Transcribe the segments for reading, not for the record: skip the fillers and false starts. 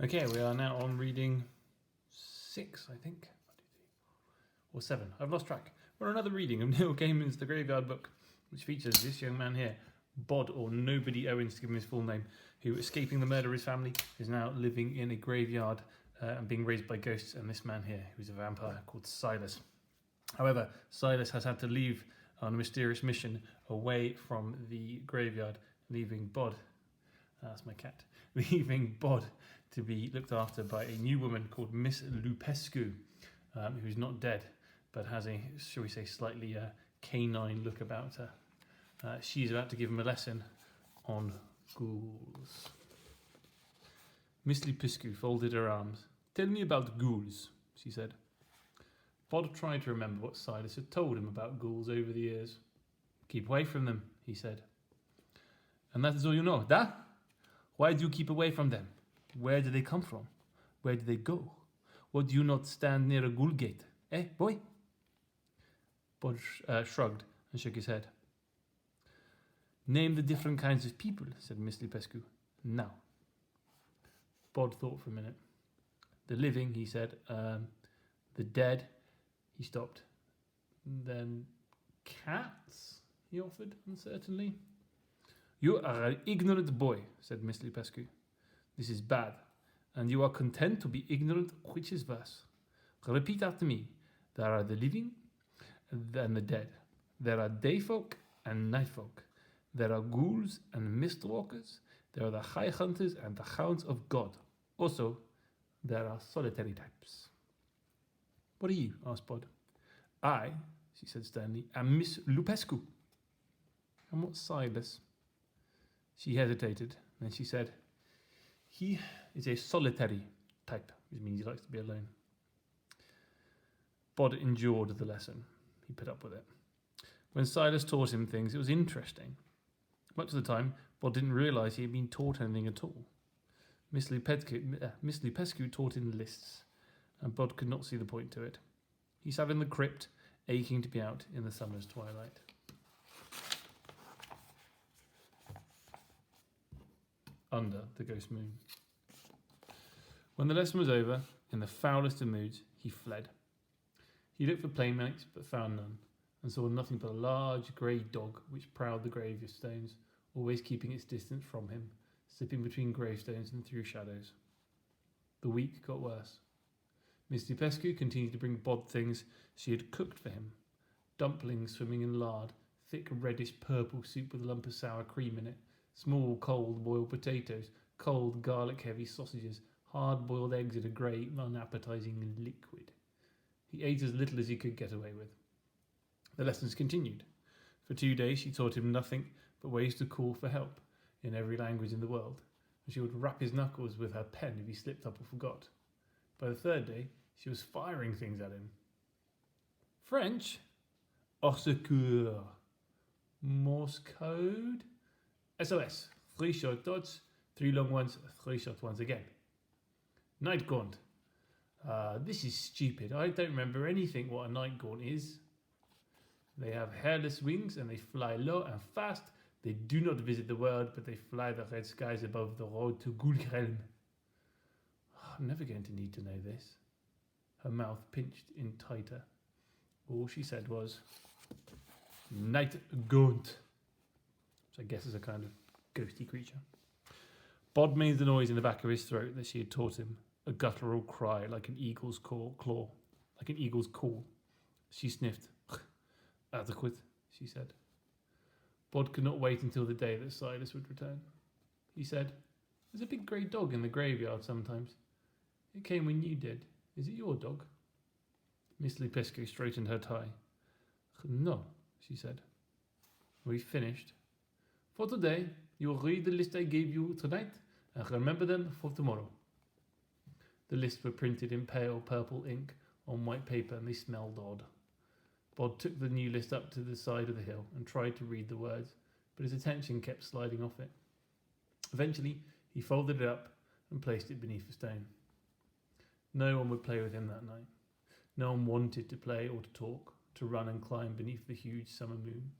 Okay, we are now on reading 6, I think. 1, 2, 3, or 7. I've lost track. We're on another reading of Neil Gaiman's The Graveyard Book, which features this young man here, Bod, or Nobody Owens to give him his full name, who, escaping the murder of his family, is now living in a graveyard and being raised by ghosts, and this man here, who's a vampire called Silas. However, Silas has had to leave on a mysterious mission away from the graveyard, leaving Bod, that's my cat, leaving Bod to be looked after by a new woman called Miss Lupescu, who's not dead, but has a, shall we say, slightly canine look about her. She's about to give him a lesson on ghouls. Miss Lupescu folded her arms. "Tell me about ghouls," she said. Bod tried to remember what Silas had told him about ghouls over the years. "Keep away from them," he said. "And that is all you know, da? Why do you keep away from them? Where do they come from? Where do they go? What do you not stand near a ghoul gate? Eh, boy?" Bod shrugged and shook his head. "Name the different kinds of people," said Miss Lupescu. "Now." Bod thought for a minute. "The living," he said. "The dead." He stopped. "Then cats?" he offered uncertainly. "You are an ignorant boy," said Miss Lupescu. "This is bad, and you are content to be ignorant, which is worse. Repeat after me. There are the living and the dead. There are day folk and night folk. There are ghouls and mist walkers. There are the high hunters and the hounds of God. Also, there are solitary types." "What are you?" asked Bod. "I," she said sternly, "am Miss Lupescu." "And what's Silas?" She hesitated, then she said, "He is a solitary type, which means he likes to be alone." Bod endured the lesson. He put up with it. When Silas taught him things, it was interesting. Much of the time, Bod didn't realise he had been taught anything at all. Miss Lupescu taught in lists, and Bod could not see the point to it. He sat in the crypt, aching to be out in the summer's twilight. Under the ghost moon. When the lesson was over, in the foulest of moods, he fled. He looked for playmates, but found none, and saw nothing but a large grey dog which prowled the gravestones, always keeping its distance from him, slipping between gravestones and through shadows. The week got worse. Miss Lupescu continued to bring Bod things she had cooked for him. Dumplings swimming in lard, thick reddish-purple soup with a lump of sour cream in it, small cold boiled potatoes, cold garlic-heavy sausages, hard-boiled eggs in a grey, unappetizing liquid. He ate as little as he could get away with. The lessons continued. For 2 days she taught him nothing but ways to call for help in every language in the world, and she would rap his knuckles with her pen if he slipped up or forgot. By the 3rd day, she was firing things at him. "French? Au secours. Morse code? SOS. 3 short dots, 3 long ones, 3 short ones again. Night gaunt. This is stupid. I don't remember anything what a night gaunt is. They have hairless wings and they fly low and fast. They do not visit the world, but they fly the red skies above the road to Gulkhelm. I'm never going to need to know this." Her mouth pinched in tighter. All she said was, "Night gaunt," which I guess is a kind of ghosty creature. Bod made the noise in the back of his throat that she had taught him, a guttural cry like an eagle's call. She sniffed. "Adequate," she said. Bod could not wait until the day that Silas would return. He said, "There's a big grey dog in the graveyard sometimes. It came when you did. Is it your dog?" Miss Lupescu straightened her tie. "No," she said. "We've finished. For today, you will read the list I gave you tonight and remember them for tomorrow." The lists were printed in pale purple ink on white paper and they smelled odd. Bod took the new list up to the side of the hill and tried to read the words, but his attention kept sliding off it. Eventually, he folded it up and placed it beneath a stone. No one would play with him that night. No one wanted to play or to talk, to run and climb beneath the huge summer moon.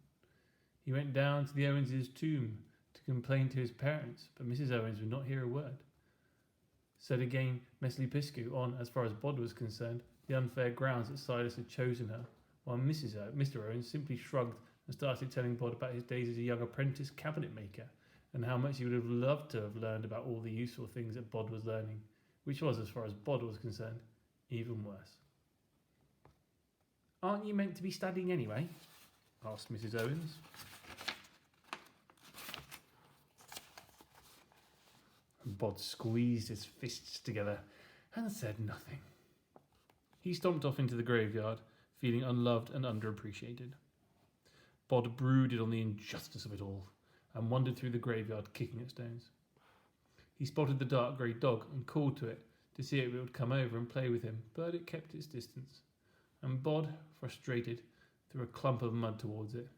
He went down to the Owens' tomb to complain to his parents, but Mrs. Owens would not hear a word. said again Messly Piscu on, as far as Bod was concerned, the unfair grounds that Silas had chosen her, while Mr. Owens simply shrugged and started telling Bod about his days as a young apprentice cabinet maker, and how much he would have loved to have learned about all the useful things that Bod was learning, which was, as far as Bod was concerned, even worse. "Aren't you meant to be studying anyway?" asked Mrs. Owens. Bod squeezed his fists together and said nothing. He stomped off into the graveyard, feeling unloved and underappreciated. Bod brooded on the injustice of it all and wandered through the graveyard, kicking at stones. He spotted the dark grey dog and called to it to see if it would come over and play with him, but it kept its distance, and Bod, frustrated, threw a clump of mud towards it,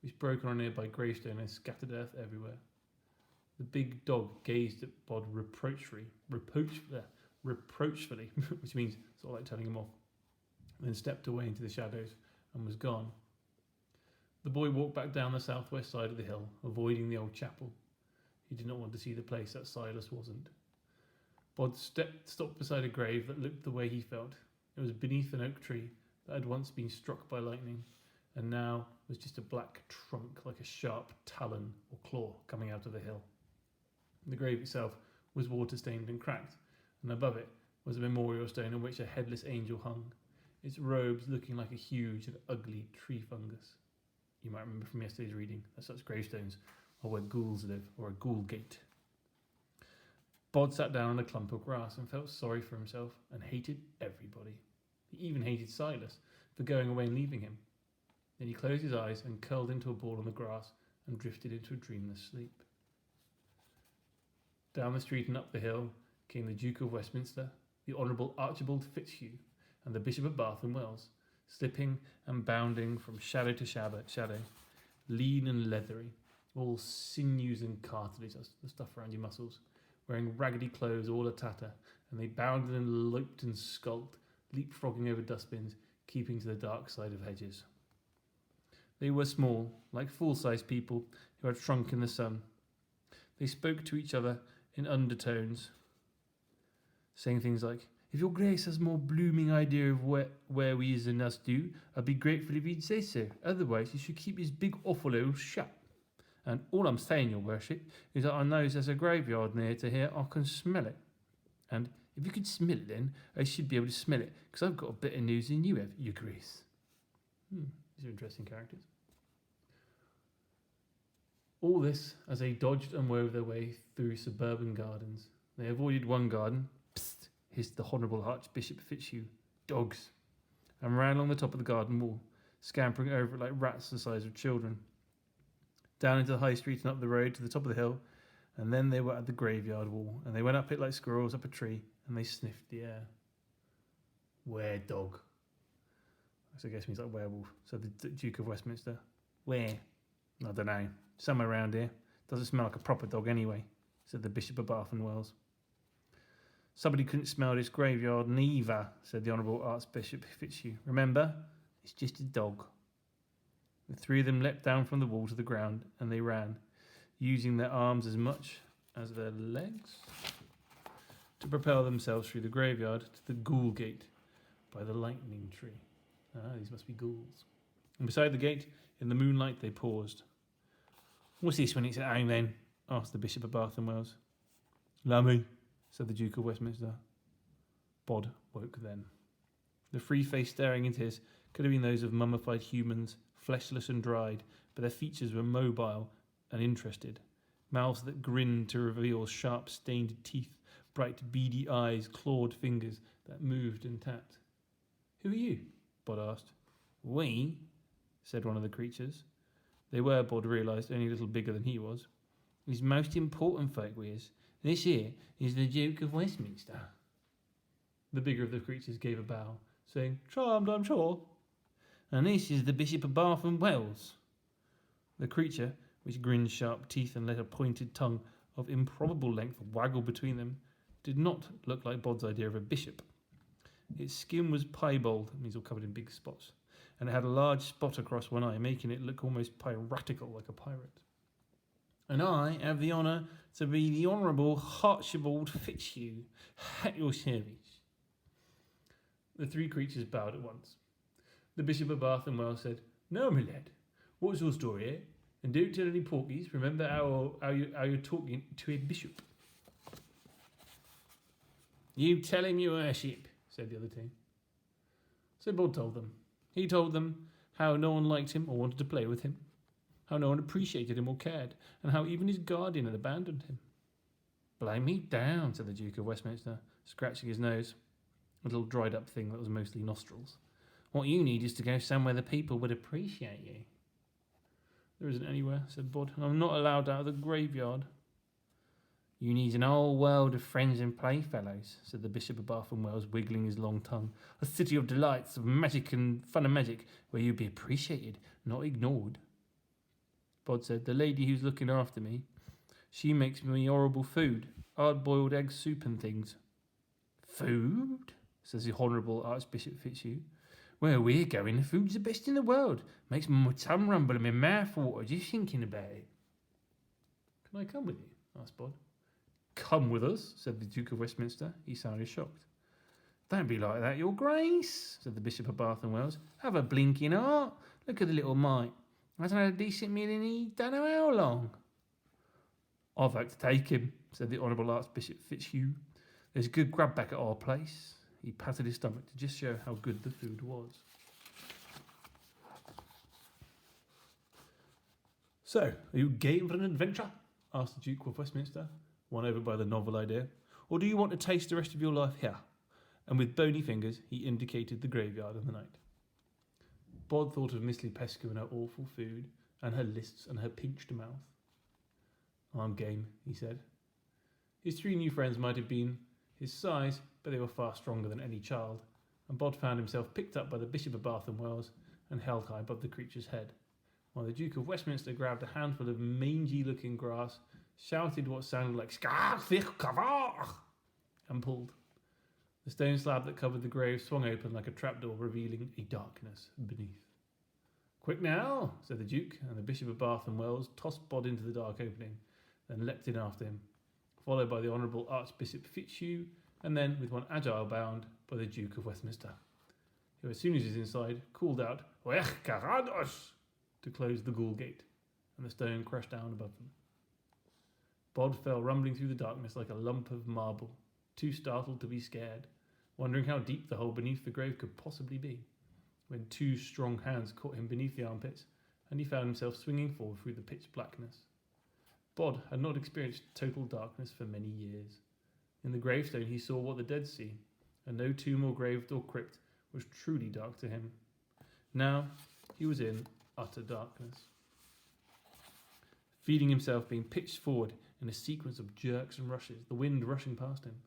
which broke on a nearby gravestone and scattered earth everywhere. The big dog gazed at Bod reproachfully, which means sort of like telling him off, then stepped away into the shadows and was gone. The boy walked back down the southwest side of the hill, avoiding the old chapel. He did not want to see the place that Silas wasn't. Bod stopped beside a grave that looked the way he felt. It was beneath an oak tree that had once been struck by lightning, and now was just a black trunk like a sharp talon or claw coming out of the hill. The grave itself was water-stained and cracked, and above it was a memorial stone on which a headless angel hung, its robes looking like a huge and ugly tree fungus. You might remember from yesterday's reading that such gravestones are where ghouls live, or a ghoul gate. Bod sat down on a clump of grass and felt sorry for himself and hated everybody. He even hated Silas for going away and leaving him. Then he closed his eyes and curled into a ball on the grass and drifted into a dreamless sleep. Down the street and up the hill came the Duke of Westminster, the Honourable Archibald Fitzhugh, and the Bishop of Bath and Wells, slipping and bounding from shadow to shadow, lean and leathery, all sinews and cartilage, that's the stuff around your muscles, wearing raggedy clothes all a tatter, and they bounded and loped and skulked, leapfrogging over dustbins, keeping to the dark side of hedges. They were small, like full-sized people who had shrunk in the sun. They spoke to each other in undertones, saying things like, "If your grace has more blooming idea of where we is than us do, I'd be grateful if you'd say so. Otherwise, you should keep his big awful hole shut. And all I'm saying, your worship, is that I knows there's a graveyard near to here. I can smell it. And if you could smell it then, I should be able to smell it, because I've got a better nose than you have, your grace." These are interesting characters. All this as they dodged and wove their way through suburban gardens. They avoided one garden, "Psst," hissed the Honourable Archbishop Fitzhugh, "dogs," and ran along the top of the garden wall, scampering over it like rats the size of children. Down into the high street and up the road to the top of the hill, and then they were at the graveyard wall, and they went up it like squirrels up a tree, and they sniffed the air. "Where, dog?" I guess means like werewolf, said the Duke of Westminster. "Where?" "I don't know. Somewhere around here. Doesn't smell like a proper dog anyway," said the Bishop of Bath and Wells. "Somebody couldn't smell this graveyard neither," said the Honourable Archbishop Fitzhugh. "Remember, it's just a dog." The three of them leapt down from the wall to the ground, and they ran, using their arms as much as their legs to propel themselves through the graveyard to the ghoul gate by the lightning tree. These must be ghouls. And beside the gate, in the moonlight, they paused. "What's this when it's at home, then?" asked the Bishop of Bath and Wells. "Lummy," said the Duke of Westminster. Bod woke then. The free face staring into his could have been those of mummified humans, fleshless and dried, but their features were mobile and interested. Mouths that grinned to reveal sharp stained teeth, bright beady eyes, clawed fingers that moved and tapped. "Who are you?" Bod asked. "We?" said one of the creatures. They were, Bod realised, only a little bigger than he was. "His most important folk we is. This here is the Duke of Westminster." The bigger of the creatures gave a bow, saying, "Charmed, I'm sure." "And this is the Bishop of Bath and Wells." The creature, which grinned sharp teeth and let a pointed tongue of improbable length waggle between them, did not look like Bod's idea of a bishop. Its skin was piebald, means all covered in big spots, and it had a large spot across one eye, making it look almost piratical like a pirate. And I have the honour to be the Honourable Archibald Fitzhugh at your service. The three creatures bowed at once. The Bishop of Bath and Wells said, "Now, my lad, what's your story, eh? And don't tell any porkies. Remember how you're talking to a bishop." "You tell him, your worship," said the other two. So Bod told them. He told them how no one liked him or wanted to play with him, how no one appreciated him or cared, and how even his guardian had abandoned him. "Blame me down," said the Duke of Westminster, scratching his nose, a little dried up thing that was mostly nostrils. "What you need is to go somewhere the people would appreciate you." "There isn't anywhere," said Bod, "and I'm not allowed out of the graveyard." "You need an whole world of friends and playfellows," said the Bishop of Bath and Wells, wiggling his long tongue. "A city of delights, of magic and fun and magic, where you'd be appreciated, not ignored." Bod said, "The lady who's looking after me, she makes me horrible food, hard-boiled egg soup and things." "Food?" says the Honourable Archbishop Fitzhugh. "Where we're going, the food's the best in the world. Makes my tongue rumble and my mouth water just thinking about it." "Can I come with you?" asked Bod. "Come with us?" said the Duke of Westminster. He sounded shocked. "Don't be like that, your grace," said the Bishop of Bath and Wells. "Have a blinking heart. Look at the little mite. Hasn't had a decent meal in he don't know how long." "I've had to take him," said the Honourable Archbishop Fitzhugh. "There's a good grub back at our place." He patted his stomach to just show how good the food was. "So, are you game for an adventure?" asked the Duke of Westminster, won over by the novel idea. "Or do you want to taste the rest of your life here?" And with bony fingers, he indicated the graveyard and the night. Bod thought of Miss Lupescu and her awful food, and her lists and her pinched mouth. "I'm game," he said. His three new friends might have been his size, but they were far stronger than any child, and Bod found himself picked up by the Bishop of Bath and Wells and held high above the creature's head, while the Duke of Westminster grabbed a handful of mangy-looking grass, shouted what sounded like "Scarfich Kavar!" and pulled. The stone slab that covered the grave swung open like a trapdoor, revealing a darkness beneath. "Quick now," said the Duke, and the Bishop of Bath and Wells tossed Bod into the dark opening, then leapt in after him, followed by the Honourable Archbishop Fitzhugh, and then, with one agile bound, by the Duke of Westminster, who, as soon as he was inside, called out "Wech Carados!" to close the ghoul gate, and the stone crashed down above them. Bod fell rumbling through the darkness like a lump of marble, too startled to be scared, wondering how deep the hole beneath the grave could possibly be, when two strong hands caught him beneath the armpits, and he found himself swinging forward through the pitch blackness. Bod had not experienced total darkness for many years. In the gravestone he saw what the dead see, and no tomb or grave or crypt was truly dark to him. Now he was in utter darkness, feeling himself being pitched forward in a sequence of jerks and rushes, the wind rushing past him.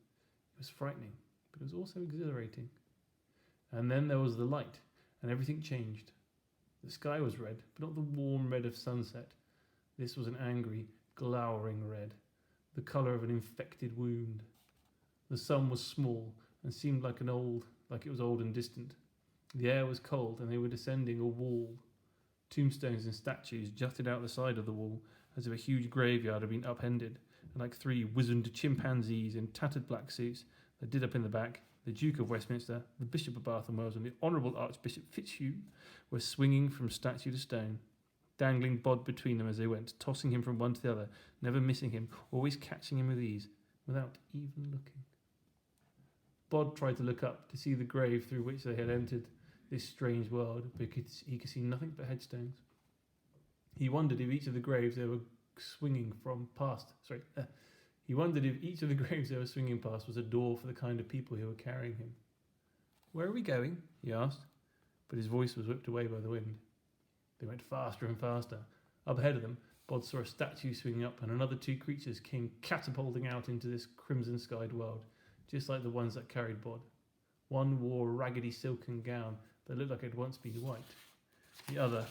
It was frightening, but it was also exhilarating. And then there was the light, and everything changed. The sky was red, but not the warm red of sunset. This was an angry, glowering red, the colour of an infected wound. The sun was small and seemed like it was old and distant. The air was cold, and they were descending a wall. Tombstones and statues jutted out the side of the wall, as if a huge graveyard had been upended, and like three wizened chimpanzees in tattered black suits that did up in the back, the Duke of Westminster, the Bishop of Bath and Wells, and the Honourable Archbishop Fitzhugh were swinging from statue to stone, dangling Bod between them as they went, tossing him from one to the other, never missing him, always catching him with ease, without even looking. Bod tried to look up to see the grave through which they had entered this strange world, but he could see nothing but headstones. He wondered if each of the graves they were swinging past was a door for the kind of people who were carrying him. "Where are we going?" he asked, but his voice was whipped away by the wind. They went faster and faster. Up ahead of them, Bod saw a statue swinging up, and another two creatures came catapulting out into this crimson-skied world, just like the ones that carried Bod. One wore a raggedy silken gown that looked like it had once been white. The other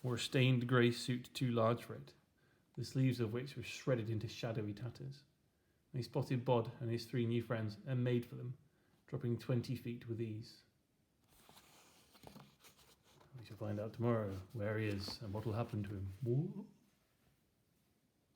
wore a stained grey suit too large for it, the sleeves of which were shredded into shadowy tatters. They spotted Bod and his three new friends and made for them, dropping 20 feet with ease. We shall find out tomorrow where he is and what will happen to him.